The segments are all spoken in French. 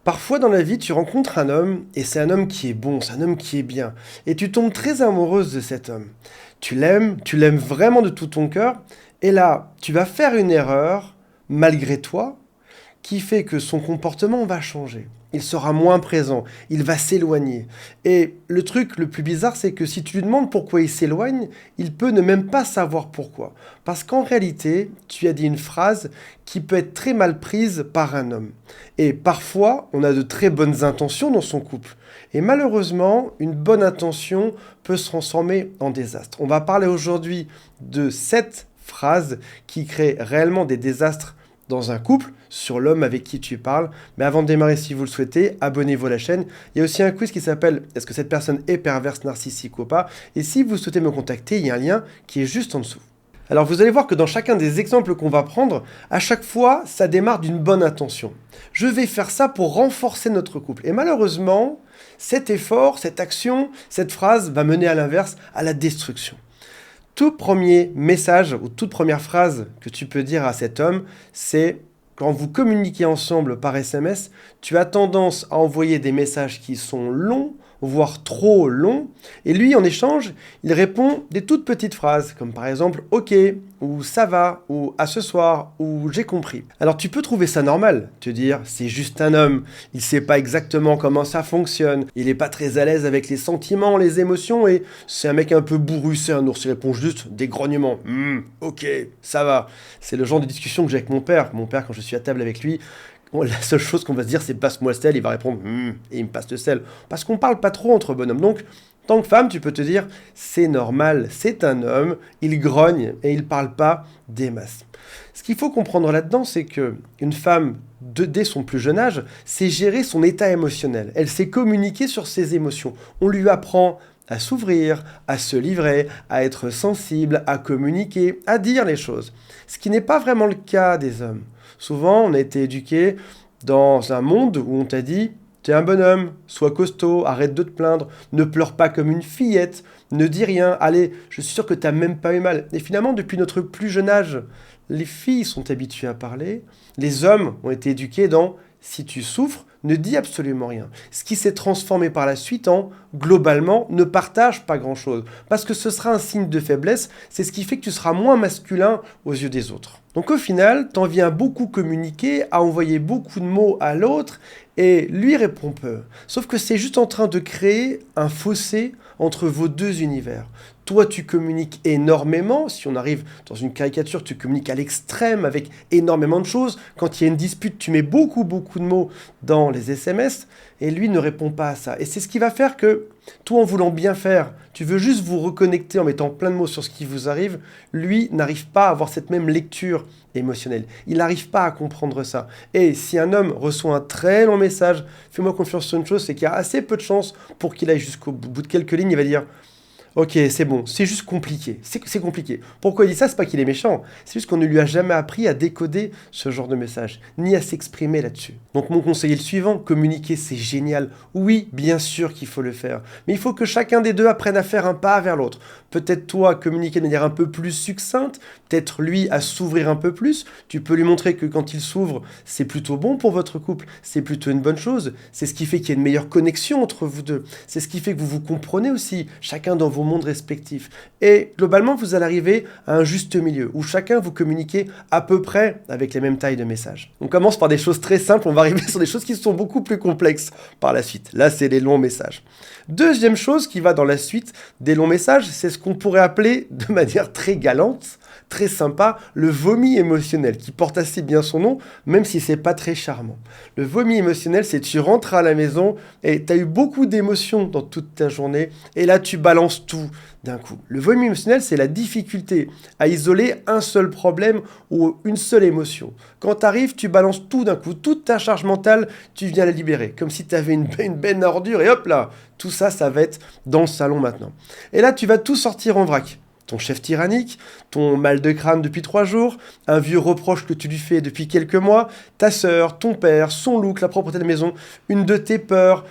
Parfois dans la vie, tu rencontres un homme, et c'est un homme qui est bon, c'est un homme qui est bien, et tu tombes très amoureuse de cet homme. Tu l'aimes vraiment de tout ton cœur, et là, tu vas faire une erreur, malgré toi, qui fait que son comportement va changer. Il sera moins présent, il va s'éloigner. Et le truc le plus bizarre, c'est que si tu lui demandes pourquoi il s'éloigne, il peut ne même pas savoir pourquoi. Parce qu'en réalité, tu as dit une phrase qui peut être très mal prise par un homme. Et parfois, on a de très bonnes intentions dans son couple. Et malheureusement, une bonne intention peut se transformer en désastre. On va parler aujourd'hui de 7 phrases qui créent réellement des désastres dans un couple, sur l'homme avec qui tu parles. Mais avant de démarrer, si vous le souhaitez, abonnez-vous à la chaîne. Il y a aussi un quiz qui s'appelle « Est-ce que cette personne est perverse, narcissique ou pas ?» Et si vous souhaitez me contacter, il y a un lien qui est juste en dessous. Alors vous allez voir que dans chacun des exemples qu'on va prendre, à chaque fois, ça démarre d'une bonne intention. Je vais faire ça pour renforcer notre couple. Et malheureusement, cet effort, cette action, cette phrase va mener à l'inverse, à la destruction. Tout premier message ou toute première phrase que tu peux dire à cet homme, c'est quand vous communiquez ensemble par SMS, tu as tendance à envoyer des messages qui sont longs, voire trop longs, et lui, en échange, il répond des toutes petites phrases, comme par exemple « Ok » ou « Ça va » ou « À ce soir » ou « J'ai compris ». Alors tu peux trouver ça normal, te dire « C'est juste un homme, il sait pas exactement comment ça fonctionne, il est pas très à l'aise avec les sentiments, les émotions, et c'est un mec un peu bourru, c'est un ours, il répond juste des grognements. Ok, ça va ». C'est le genre de discussion que j'ai avec mon père. Mon père, quand je suis à table avec lui, la seule chose qu'on va se dire, c'est passe-moi le sel, il va répondre et il me passe le sel. Parce qu'on parle pas trop entre bonhommes. Donc, en tant que femme, tu peux te dire, c'est normal, c'est un homme, il grogne et il parle pas des masses. Ce qu'il faut comprendre là-dedans, c'est que une femme, dès son plus jeune âge, sait gérer son état émotionnel. Elle sait communiquer sur ses émotions. On lui apprend à s'ouvrir, à se livrer, à être sensible, à communiquer, à dire les choses. Ce qui n'est pas vraiment le cas des hommes. Souvent, on a été éduqué dans un monde où on t'a dit « T'es un bonhomme, sois costaud, arrête de te plaindre, ne pleure pas comme une fillette, ne dis rien, allez, je suis sûr que t'as même pas eu mal. » Et finalement, depuis notre plus jeune âge, les filles sont habituées à parler, les hommes ont été éduqués dans « Si tu souffres, ne dis absolument rien ». Ce qui s'est transformé par la suite en « globalement, ne partage pas grand-chose ». Parce que ce sera un signe de faiblesse, c'est ce qui fait que tu seras moins masculin aux yeux des autres. Donc au final, t'en viens beaucoup communiquer, à envoyer beaucoup de mots à l'autre, et lui répond peu. Sauf que c'est juste en train de créer un fossé entre vos deux univers. Toi, tu communiques énormément. Si on arrive dans une caricature, tu communiques à l'extrême avec énormément de choses. Quand il y a une dispute, tu mets beaucoup de mots dans les SMS et lui ne répond pas à ça. Et c'est ce qui va faire que toi, en voulant bien faire, tu veux juste vous reconnecter en mettant plein de mots sur ce qui vous arrive. Lui n'arrive pas à avoir cette même lecture émotionnelle. Il n'arrive pas à comprendre ça. Et si un homme reçoit un très long message, fais-moi confiance sur une chose, c'est qu'il y a assez peu de chances pour qu'il aille jusqu'au bout de quelques lignes. Il va dire Ok, c'est bon, c'est juste compliqué. C'est compliqué. Pourquoi il dit ça? C'est pas qu'il est méchant. C'est juste qu'on ne lui a jamais appris à décoder ce genre de message, ni à s'exprimer là-dessus. Donc mon conseil est le suivant, communiquer c'est génial. Oui, bien sûr qu'il faut le faire. Mais il faut que chacun des deux apprenne à faire un pas vers l'autre. Peut-être toi, communiquer de manière un peu plus succincte, peut-être lui à s'ouvrir un peu plus. Tu peux lui montrer que quand il s'ouvre, c'est plutôt bon pour votre couple, c'est plutôt une bonne chose. C'est ce qui fait qu'il y a une meilleure connexion entre vous deux. C'est ce qui fait que vous vous comprenez aussi, chacun dans vos mondes respectifs. Et globalement, vous allez arriver à un juste milieu, où chacun vous communiquez à peu près avec les mêmes tailles de messages. On commence par des choses très simples, on va arriver sur des choses qui sont beaucoup plus complexes par la suite. Là, c'est les longs messages. Deuxième chose qui va dans la suite des longs messages, c'est ce qu'on pourrait appeler de manière très galante, très sympa, le vomi émotionnel, qui porte assez bien son nom, même si c'est pas très charmant. Le vomi émotionnel, c'est tu rentres à la maison et tu as eu beaucoup d'émotions dans toute ta journée, et là tu balances tout d'un coup. Le vomi émotionnel, c'est la difficulté à isoler un seul problème ou une seule émotion. Quand tu arrives, tu balances tout d'un coup, toute ta charge mentale, tu viens la libérer, comme si tu avais une benne à ordures, et hop là, tout ça, ça va être dans le salon maintenant. Et là, tu vas tout sortir en vrac. Ton chef tyrannique, ton mal de crâne depuis 3 jours, un vieux reproche que tu lui fais depuis quelques mois, ta sœur, ton père, son look, la propreté de la maison, une de tes peurs,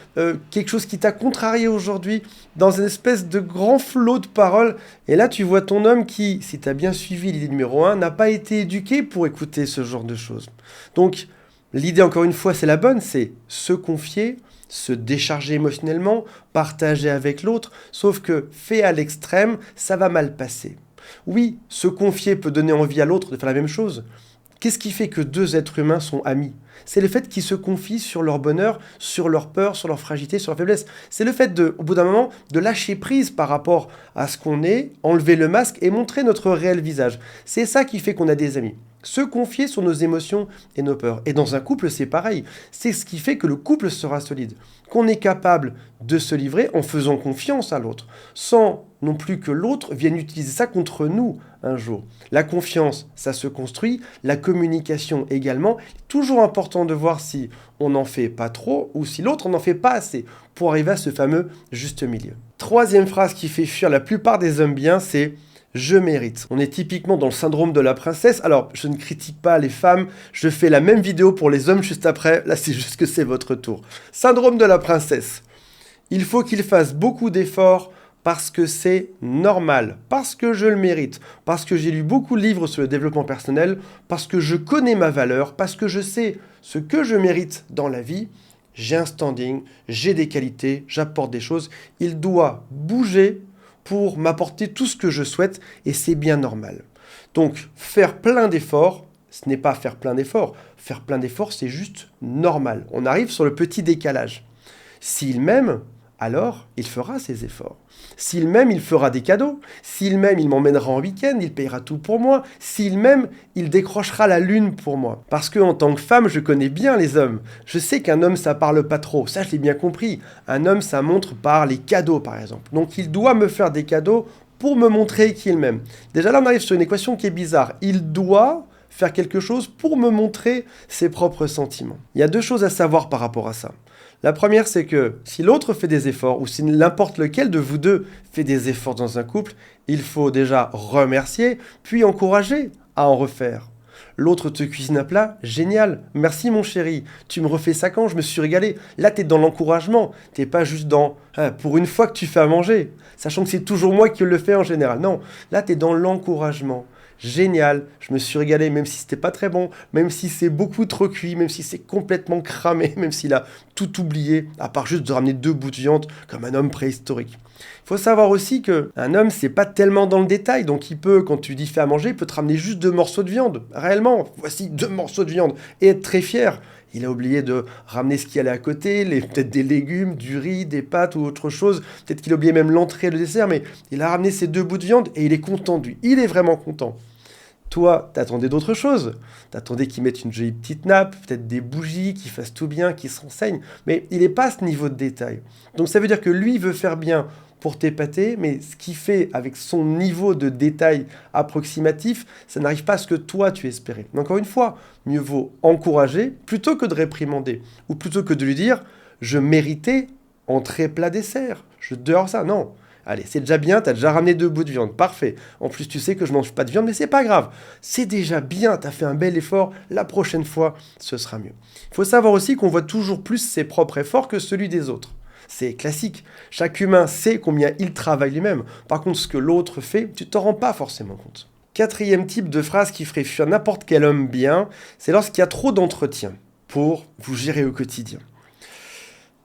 quelque chose qui t'a contrarié aujourd'hui, dans une espèce de grand flot de paroles. Et là, tu vois ton homme qui, si tu as bien suivi l'idée numéro 1, n'a pas été éduqué pour écouter ce genre de choses. Donc, L'idée, encore une fois, c'est la bonne, c'est se confier, se décharger émotionnellement, partager avec l'autre, sauf que fait à l'extrême, ça va mal passer. Oui, se confier peut donner envie à l'autre de faire la même chose. Qu'est-ce qui fait que deux êtres humains sont amis? C'est le fait qu'ils se confient sur leur bonheur, sur leur peur, sur leur fragilité, sur leur faiblesse. C'est le fait, au bout d'un moment, de lâcher prise par rapport à ce qu'on est, enlever le masque et montrer notre réel visage. C'est ça qui fait qu'on a des amis. Se confier sur nos émotions et nos peurs. Et dans un couple, c'est pareil. C'est ce qui fait que le couple sera solide. Qu'on est capable de se livrer en faisant confiance à l'autre, sans non plus que l'autre vienne utiliser ça contre nous un jour. La confiance, ça se construit. La communication également. Toujours important de voir si on n'en fait pas trop ou si l'autre n'en fait pas assez pour arriver à ce fameux juste milieu. Troisième phrase qui fait fuir la plupart des hommes bien, c'est je mérite. On est typiquement dans le syndrome de la princesse. Alors, je ne critique pas les femmes, je fais la même vidéo pour les hommes juste après. Là, c'est juste que c'est votre tour. Syndrome de la princesse. Il faut qu'il fasse beaucoup d'efforts parce que c'est normal, parce que je le mérite, parce que j'ai lu beaucoup de livres sur le développement personnel, parce que je connais ma valeur, parce que je sais ce que je mérite dans la vie. J'ai un standing, j'ai des qualités, j'apporte des choses. Il doit bouger pour m'apporter tout ce que je souhaite, et c'est bien normal. Donc, faire plein d'efforts, ce n'est pas faire plein d'efforts. Faire plein d'efforts, c'est juste normal. On arrive sur le petit décalage. S'il m'aime, alors il fera ses efforts. S'il m'aime, il fera des cadeaux. S'il m'aime, il m'emmènera en week-end, il payera tout pour moi. S'il m'aime, il décrochera la lune pour moi. Parce que en tant que femme, je connais bien les hommes. Je sais qu'un homme, ça parle pas trop. Ça, je l'ai bien compris. Un homme, ça montre par les cadeaux, par exemple. Donc, il doit me faire des cadeaux pour me montrer qu'il m'aime. Déjà là, on arrive sur une équation qui est bizarre. Il doit faire quelque chose pour me montrer ses propres sentiments. Il y a deux choses à savoir par rapport à ça. La première, c'est que si l'autre fait des efforts, ou si n'importe lequel de vous deux fait des efforts dans un couple, il faut déjà remercier, puis encourager à en refaire. L'autre te cuisine un plat, génial, merci mon chéri, tu me refais ça quand, je me suis régalé. Là, t'es dans l'encouragement, t'es pas juste dans pour une fois que tu fais à manger, sachant que c'est toujours moi qui le fais en général. Non, là, t'es dans l'encouragement. Génial, je me suis régalé, même si c'était pas très bon, même si c'est beaucoup trop cuit, même si c'est complètement cramé, même s'il a tout oublié, à part juste de ramener 2 bouts de viande comme un homme préhistorique. Il faut savoir aussi qu'un homme, c'est pas tellement dans le détail, donc il peut, quand tu dis fais à manger, il peut te ramener juste 2 morceaux de viande. Réellement, voici 2 morceaux de viande, et être très fier. Il a oublié de ramener ce qui allait à côté, peut-être des légumes, du riz, des pâtes ou autre chose. Peut-être qu'il a oublié même l'entrée et le dessert, mais il a ramené ces 2 bouts de viande et il est content de lui. Il est vraiment content. Toi, t'attendais d'autres choses. T'attendais qu'il mette une jolie petite nappe, peut-être des bougies, qu'il fasse tout bien, qu'il se renseigne. Mais il n'est pas à ce niveau de détail. Donc ça veut dire que lui veut faire bien pour t'épater, mais ce qu'il fait avec son niveau de détail approximatif, ça n'arrive pas à ce que toi tu espérais. Mais encore une fois, mieux vaut encourager plutôt que de réprimander. Ou plutôt que de lui dire « je méritais entrée plat dessert, je dehors ça ». Non. Allez, c'est déjà bien, t'as déjà ramené 2 bouts de viande, parfait. En plus, tu sais que je mange pas de viande, mais c'est pas grave. C'est déjà bien, t'as fait un bel effort, la prochaine fois, ce sera mieux. Il faut savoir aussi qu'on voit toujours plus ses propres efforts que celui des autres. C'est classique. Chaque humain sait combien il travaille lui-même. Par contre, ce que l'autre fait, tu t'en rends pas forcément compte. 4e type de phrase qui ferait fuir n'importe quel homme bien, c'est lorsqu'il y a trop d'entretien pour vous gérer au quotidien.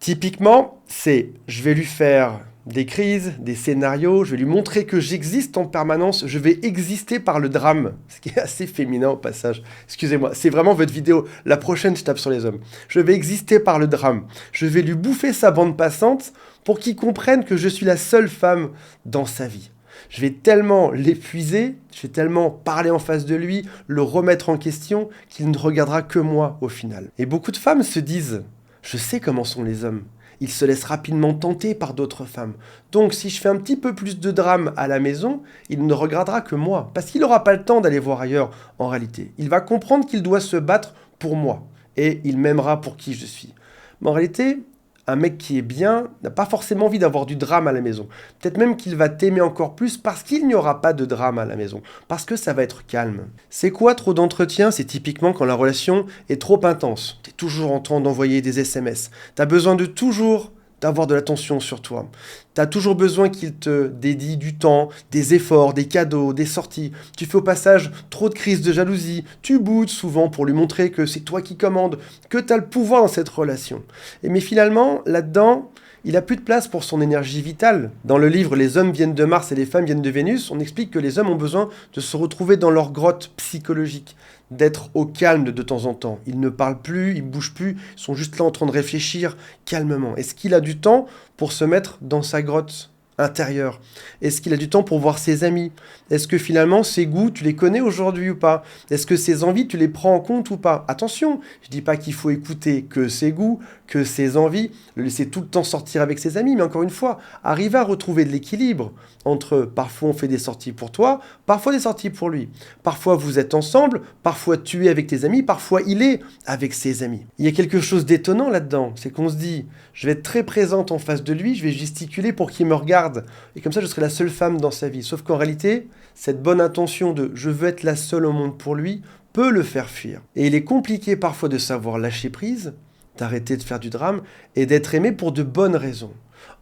Typiquement, c'est je vais lui faire des crises, des scénarios, je vais lui montrer que j'existe en permanence, je vais exister par le drame, ce qui est assez féminin au passage. Excusez-moi, c'est vraiment votre vidéo, la prochaine je tape sur les hommes. Je vais exister par le drame, je vais lui bouffer sa bande passante pour qu'il comprenne que je suis la seule femme dans sa vie. Je vais tellement l'épuiser, je vais tellement parler en face de lui, le remettre en question, qu'il ne regardera que moi au final. Et beaucoup de femmes se disent, je sais comment sont les hommes. Ils se laissent rapidement tenter par d'autres femmes. Donc si je fais un petit peu plus de drame à la maison, il ne regardera que moi. Parce qu'il n'aura pas le temps d'aller voir ailleurs en réalité. Il va comprendre qu'il doit se battre pour moi. Et il m'aimera pour qui je suis. Mais en réalité, un mec qui est bien n'a pas forcément envie d'avoir du drame à la maison. Peut-être même qu'il va t'aimer encore plus parce qu'il n'y aura pas de drame à la maison. Parce que ça va être calme. C'est quoi trop d'entretien? C'est typiquement quand la relation est trop intense. T'es toujours en train d'envoyer des SMS. T'as besoin de toujours d'avoir de l'attention sur toi. Tu as toujours besoin qu'il te dédie du temps, des efforts, des cadeaux, des sorties. Tu fais au passage trop de crises de jalousie. Tu boudes souvent pour lui montrer que c'est toi qui commandes, que tu as le pouvoir dans cette relation. Mais finalement, là-dedans, il n'a plus de place pour son énergie vitale. Dans le livre Les hommes viennent de Mars et les femmes viennent de Vénus, on explique que les hommes ont besoin de se retrouver dans leur grotte psychologique, d'être au calme de temps en temps. Ils ne parlent plus, ils bougent plus, ils sont juste là en train de réfléchir calmement. Est-ce qu'il a du temps pour se mettre dans sa grotte intérieure? Est-ce qu'il a du temps pour voir ses amis? Est-ce que finalement ses goûts, tu les connais aujourd'hui ou pas? Est-ce que ses envies, tu les prends en compte ou pas? Attention, je dis pas qu'il faut écouter que ses goûts, que ses envies, le laisser tout le temps sortir avec ses amis, mais encore une fois, arriver à retrouver de l'équilibre entre parfois on fait des sorties pour toi, parfois des sorties pour lui. Parfois vous êtes ensemble, parfois tu es avec tes amis, parfois il est avec ses amis. Il y a quelque chose d'étonnant là-dedans, c'est qu'on se dit, je vais être très présente en face de lui, je vais gesticuler pour qu'il me regarde, et comme ça je serai la seule femme dans sa vie. Sauf qu'en réalité, cette bonne intention de je veux être la seule au monde pour lui peut le faire fuir. Et il est compliqué parfois de savoir lâcher prise, d'arrêter de faire du drame et d'être aimé pour de bonnes raisons.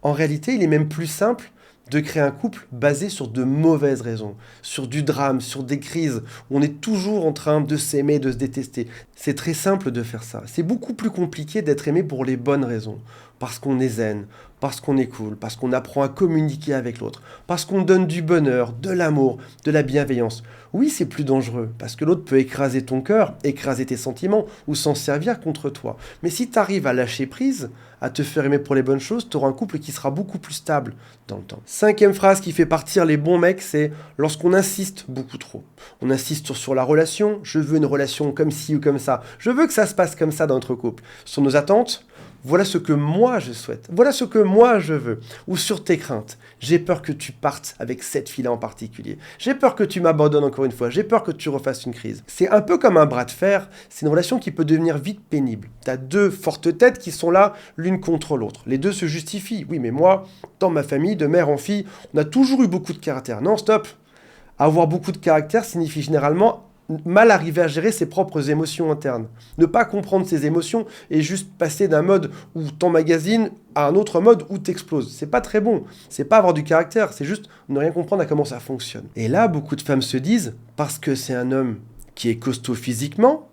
En réalité, il est même plus simple de créer un couple basé sur de mauvaises raisons, sur du drame, sur des crises, où on est toujours en train de s'aimer, de se détester. C'est très simple de faire ça. C'est beaucoup plus compliqué d'être aimé pour les bonnes raisons, parce qu'on est zen, parce qu'on est cool, parce qu'on apprend à communiquer avec l'autre, parce qu'on donne du bonheur, de l'amour, de la bienveillance. Oui, c'est plus dangereux, parce que l'autre peut écraser ton cœur, écraser tes sentiments, ou s'en servir contre toi. Mais si tu arrives à lâcher prise, à te faire aimer pour les bonnes choses, tu auras un couple qui sera beaucoup plus stable dans le temps. 5e phrase qui fait partir les bons mecs, c'est lorsqu'on insiste beaucoup trop. On insiste sur la relation, je veux une relation comme ci ou comme ça, je veux que ça se passe comme ça dans notre couple. Sur nos attentes, voilà ce que moi je souhaite, voilà ce que moi je veux. Ou sur tes craintes, j'ai peur que tu partes avec cette fille-là en particulier. J'ai peur que tu m'abandonnes encore une fois, j'ai peur que tu refasses une crise. C'est un peu comme un bras de fer, c'est une relation qui peut devenir vite pénible. T'as deux fortes têtes qui sont là l'une contre l'autre. Les deux se justifient. Oui, mais moi, dans ma famille, de mère en fille, on a toujours eu beaucoup de caractère. Non, stop. Avoir beaucoup de caractère signifie généralement mal arriver à gérer ses propres émotions internes. Ne pas comprendre ses émotions et juste passer d'un mode où t'emmagasines à un autre mode où t'exploses. C'est pas très bon. C'est pas avoir du caractère, c'est juste ne rien comprendre à comment ça fonctionne. Et là, beaucoup de femmes se disent, parce que c'est un homme qui est costaud physiquement,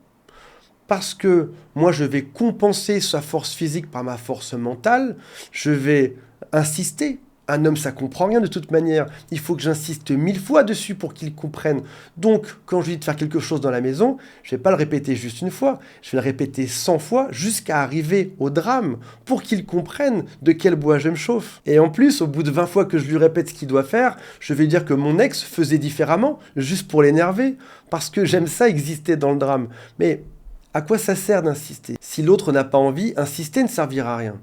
parce que moi je vais compenser sa force physique par ma force mentale, je vais insister. Un homme, ça comprend rien de toute manière. Il faut que j'insiste 1000 fois dessus pour qu'il comprenne. Donc, quand je lui dis de faire quelque chose dans la maison, je vais pas le répéter juste une fois. Je vais le répéter 100 fois jusqu'à arriver au drame pour qu'il comprenne de quel bois je me chauffe. Et en plus, au bout de 20 fois que je lui répète ce qu'il doit faire, je vais dire que mon ex faisait différemment, juste pour l'énerver, parce que j'aime ça exister dans le drame. Mais à quoi ça sert d'insister? Si l'autre n'a pas envie, insister ne servira à rien.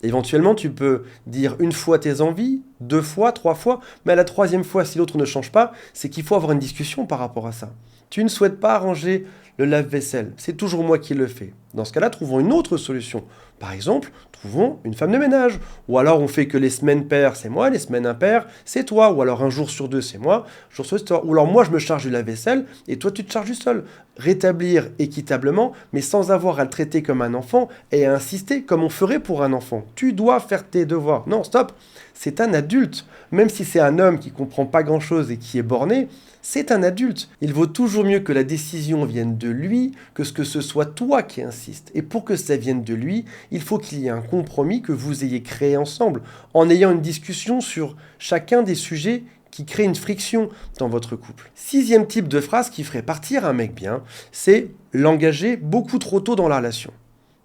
Éventuellement, tu peux dire une fois tes envies, 2 fois, 3 fois, mais à la 3e fois, si l'autre ne change pas, c'est qu'il faut avoir une discussion par rapport à ça. Tu ne souhaites pas arranger le lave-vaisselle, c'est toujours moi qui le fais. Dans ce cas-là, trouvons une autre solution. Par exemple, trouvons une femme de ménage. Ou alors on fait que les semaines paires, c'est moi, les semaines impaires, c'est toi. Ou alors un jour sur 2, c'est moi, un jour sur 2, c'est toi. Ou alors moi, je me charge du lave-vaisselle et toi, tu te charges du sol. Rétablir équitablement, mais sans avoir à le traiter comme un enfant et à insister comme on ferait pour un enfant. Tu dois faire tes devoirs. Non, stop. C'est un adulte. Même si c'est un homme qui comprend pas grand-chose et qui est borné, c'est un adulte. Il vaut toujours mieux que la décision vienne de lui que ce soit toi qui insiste. Et pour que ça vienne de lui, il faut qu'il y ait un compromis que vous ayez créé ensemble, en ayant une discussion sur chacun des sujets qui créent une friction dans votre couple. 6e type de phrase qui ferait partir un mec bien, c'est l'engager beaucoup trop tôt dans la relation.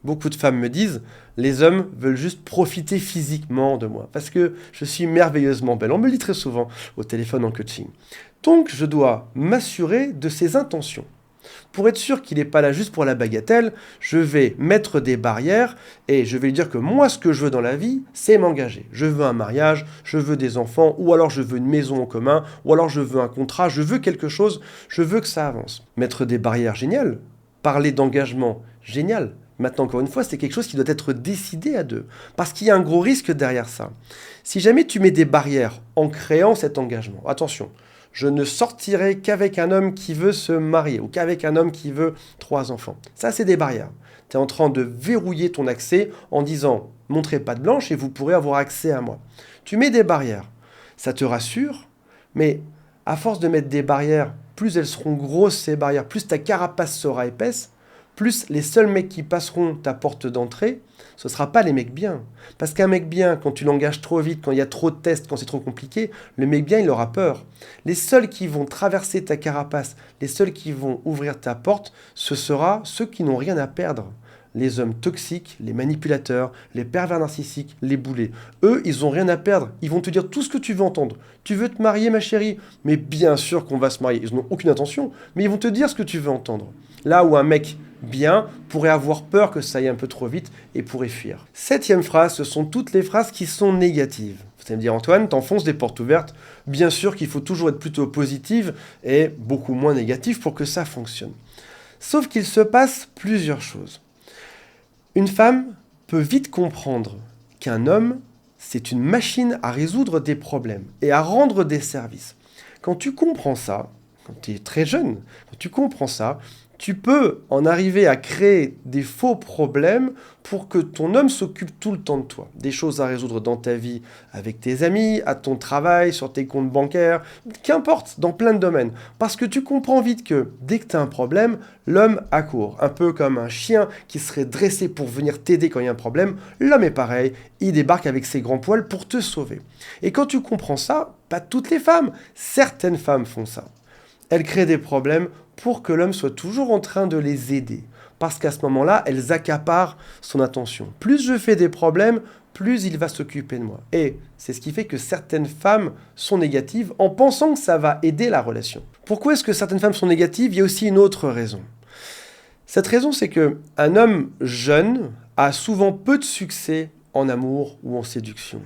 Beaucoup de femmes me disent, les hommes veulent juste profiter physiquement de moi, parce que je suis merveilleusement belle. On me le dit très souvent au téléphone en coaching. Donc, je dois m'assurer de ses intentions. Pour être sûr qu'il n'est pas là juste pour la bagatelle, je vais mettre des barrières et je vais lui dire que moi, ce que je veux dans la vie, c'est m'engager. Je veux un mariage, je veux des enfants, ou alors je veux une maison en commun, ou alors je veux un contrat, je veux quelque chose, je veux que ça avance. Mettre des barrières, génial. Parler d'engagement, génial. Maintenant, encore une fois, c'est quelque chose qui doit être décidé à deux, parce qu'il y a un gros risque derrière ça. Si jamais tu mets des barrières en créant cet engagement, attention, Je ne sortirai qu'avec un homme qui veut se marier ou qu'avec un homme qui veut 3 enfants. Ça, c'est des barrières. Tu es en train de verrouiller ton accès en disant « montrez patte blanche et vous pourrez avoir accès à moi ». Tu mets des barrières. Ça te rassure, mais à force de mettre des barrières, plus elles seront grosses ces barrières, plus ta carapace sera épaisse, plus les seuls mecs qui passeront ta porte d'entrée, ce ne sera pas les mecs bien. Parce qu'un mec bien, quand tu l'engages trop vite, quand il y a trop de tests, quand c'est trop compliqué, le mec bien, il aura peur. Les seuls qui vont traverser ta carapace, les seuls qui vont ouvrir ta porte, ce sera ceux qui n'ont rien à perdre. Les hommes toxiques, les manipulateurs, les pervers narcissiques, les boulets. Eux, ils n'ont rien à perdre. Ils vont te dire tout ce que tu veux entendre. Tu veux te marier, ma chérie? Mais bien sûr qu'on va se marier. Ils n'ont aucune intention, mais ils vont te dire ce que tu veux entendre. Là où un mec bien pourrait avoir peur que ça aille un peu trop vite et pourrait fuir. 7e phrase, ce sont toutes les phrases qui sont négatives. Vous allez me dire, Antoine, t'enfonces des portes ouvertes. Bien sûr qu'il faut toujours être plutôt positive et beaucoup moins négative pour que ça fonctionne. Sauf qu'il se passe plusieurs choses. Une femme peut vite comprendre qu'un homme, c'est une machine à résoudre des problèmes et à rendre des services. Quand tu comprends ça, quand tu es très jeune, quand tu comprends ça, tu peux en arriver à créer des faux problèmes pour que ton homme s'occupe tout le temps de toi. Des choses à résoudre dans ta vie avec tes amis, à ton travail, sur tes comptes bancaires, qu'importe, dans plein de domaines. Parce que tu comprends vite que dès que tu as un problème, l'homme accourt. Un peu comme un chien qui serait dressé pour venir t'aider quand il y a un problème, l'homme est pareil, il débarque avec ses grands poils pour te sauver. Et quand tu comprends ça, pas toutes les femmes, certaines femmes font ça. Elles créent des problèmes pour que l'homme soit toujours en train de les aider. Parce qu'à ce moment-là, elles accaparent son attention. Plus je fais des problèmes, plus il va s'occuper de moi. Et c'est ce qui fait que certaines femmes sont négatives en pensant que ça va aider la relation. Pourquoi est-ce que certaines femmes sont négatives? Il y a aussi une autre raison. Cette raison, c'est qu'un homme jeune a souvent peu de succès en amour ou en séduction.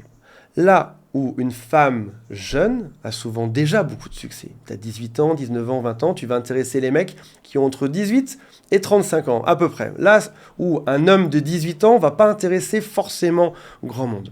Là où une femme jeune a souvent déjà beaucoup de succès. Tu as 18 ans, 19 ans, 20 ans, tu vas intéresser les mecs qui ont entre 18 et 35 ans, à peu près. Là où un homme de 18 ans ne va pas intéresser forcément grand monde.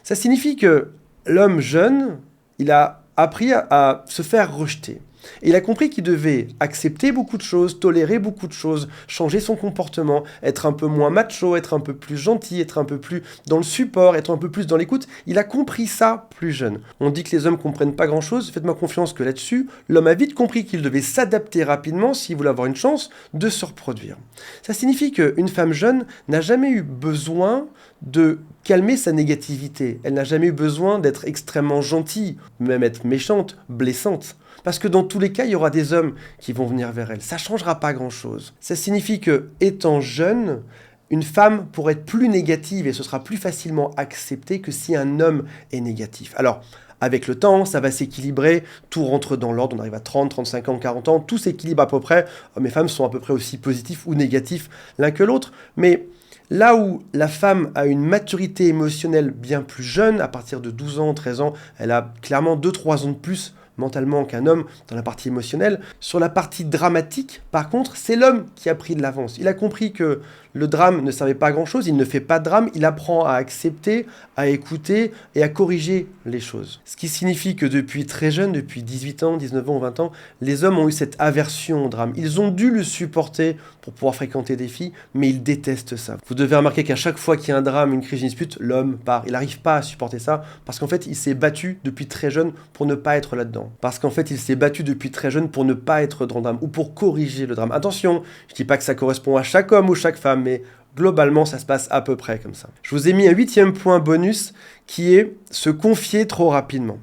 Ça signifie que l'homme jeune, il a appris à se faire rejeter. Et il a compris qu'il devait accepter beaucoup de choses, tolérer beaucoup de choses, changer son comportement, être un peu moins macho, être un peu plus gentil, être un peu plus dans le support, être un peu plus dans l'écoute. Il a compris ça plus jeune. On dit que les hommes comprennent pas grand-chose, faites-moi confiance que là-dessus, l'homme a vite compris qu'il devait s'adapter rapidement s'il voulait avoir une chance de se reproduire. Ça signifie qu'une femme jeune n'a jamais eu besoin de calmer sa négativité. Elle n'a jamais eu besoin d'être extrêmement gentille, même être méchante, blessante. Parce que dans tous les cas, il y aura des hommes qui vont venir vers elle. Ça ne changera pas grand-chose. Ça signifie que, étant jeune, une femme pourrait être plus négative et ce sera plus facilement accepté que si un homme est négatif. Alors, avec le temps, ça va s'équilibrer, tout rentre dans l'ordre, on arrive à 30, 35 ans, 40 ans, tout s'équilibre à peu près. Hommes et femmes sont à peu près aussi positifs ou négatifs l'un que l'autre, mais là où la femme a une maturité émotionnelle bien plus jeune, à partir de 12 ans, 13 ans, elle a clairement 2-3 ans de plus mentalement qu'un homme dans la partie émotionnelle. Sur la partie dramatique, par contre, c'est l'homme qui a pris de l'avance. Il a compris que le drame ne servait pas à grand-chose, il ne fait pas de drame, il apprend à accepter, à écouter et à corriger les choses. Ce qui signifie que depuis très jeune, depuis 18 ans, 19 ans, 20 ans, les hommes ont eu cette aversion au drame. Ils ont dû le supporter pour pouvoir fréquenter des filles, mais ils détestent ça. Vous devez remarquer qu'à chaque fois qu'il y a un drame, une crise, une dispute, l'homme part. Il n'arrive pas à supporter ça parce qu'en fait, il s'est battu depuis très jeune pour ne pas être là-dedans. Parce qu'en fait, il s'est battu depuis très jeune pour ne pas être dans le drame ou pour corriger le drame. Attention, je ne dis pas que ça correspond à chaque homme ou chaque femme, mais globalement, ça se passe à peu près comme ça. Je vous ai mis un 8e point bonus qui est se confier trop rapidement.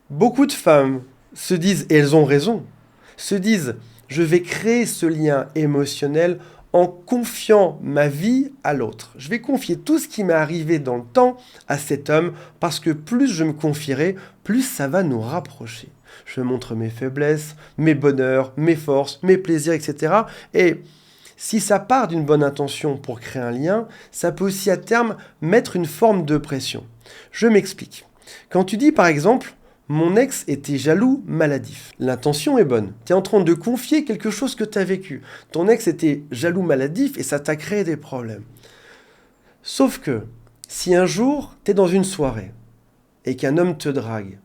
Beaucoup de femmes se disent, et elles ont raison, se disent « je vais créer ce lien émotionnel en confiant ma vie à l'autre. Je vais confier tout ce qui m'est arrivé dans le temps à cet homme parce que plus je me confierai, plus ça va nous rapprocher. Je montre mes faiblesses, mes bonheurs, mes forces, mes plaisirs, etc. Et si ça part d'une bonne intention pour créer un lien, ça peut aussi à terme mettre une forme de pression. Je m'explique. Quand tu dis par exemple « mon ex était jaloux, maladif », l'intention est bonne. Tu es en train de confier quelque chose que tu as vécu. Ton ex était jaloux, maladif et ça t'a créé des problèmes. Sauf que si un jour tu es dans une soirée et qu'un homme te drague,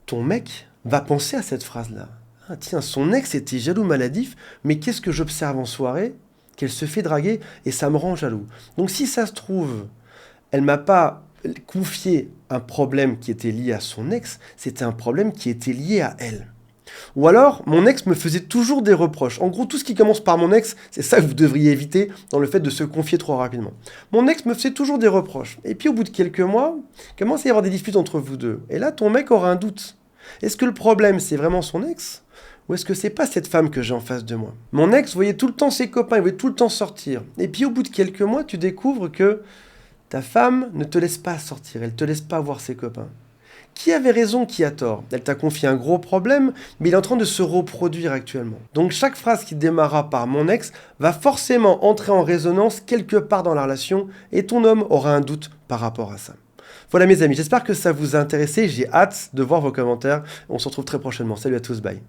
ton mec va penser à cette phrase-là. Ah, tiens, son ex était jaloux maladif, mais qu'est-ce que j'observe en soirée? Qu'elle se fait draguer et ça me rend jaloux. Donc si ça se trouve, elle m'a pas confié un problème qui était lié à son ex, c'était un problème qui était lié à elle. Ou alors, mon ex me faisait toujours des reproches. En gros, tout ce qui commence par mon ex, c'est ça que vous devriez éviter dans le fait de se confier trop rapidement. Mon ex me faisait toujours des reproches. Et puis au bout de quelques mois, il commence à y avoir des disputes entre vous deux. Et là, ton mec aura un doute. Est-ce que le problème, c'est vraiment son ex? Ou est-ce que c'est pas cette femme que j'ai en face de moi? Mon ex voyait tout le temps ses copains, il voyait tout le temps sortir. Et puis au bout de quelques mois, tu découvres que ta femme ne te laisse pas sortir, elle te laisse pas voir ses copains. Qui avait raison, qui a tort? Elle t'a confié un gros problème, mais il est en train de se reproduire actuellement. Donc chaque phrase qui démarra par mon ex va forcément entrer en résonance quelque part dans la relation, et ton homme aura un doute par rapport à ça. Voilà mes amis, j'espère que ça vous a intéressé, j'ai hâte de voir vos commentaires, on se retrouve très prochainement. Salut à tous, bye.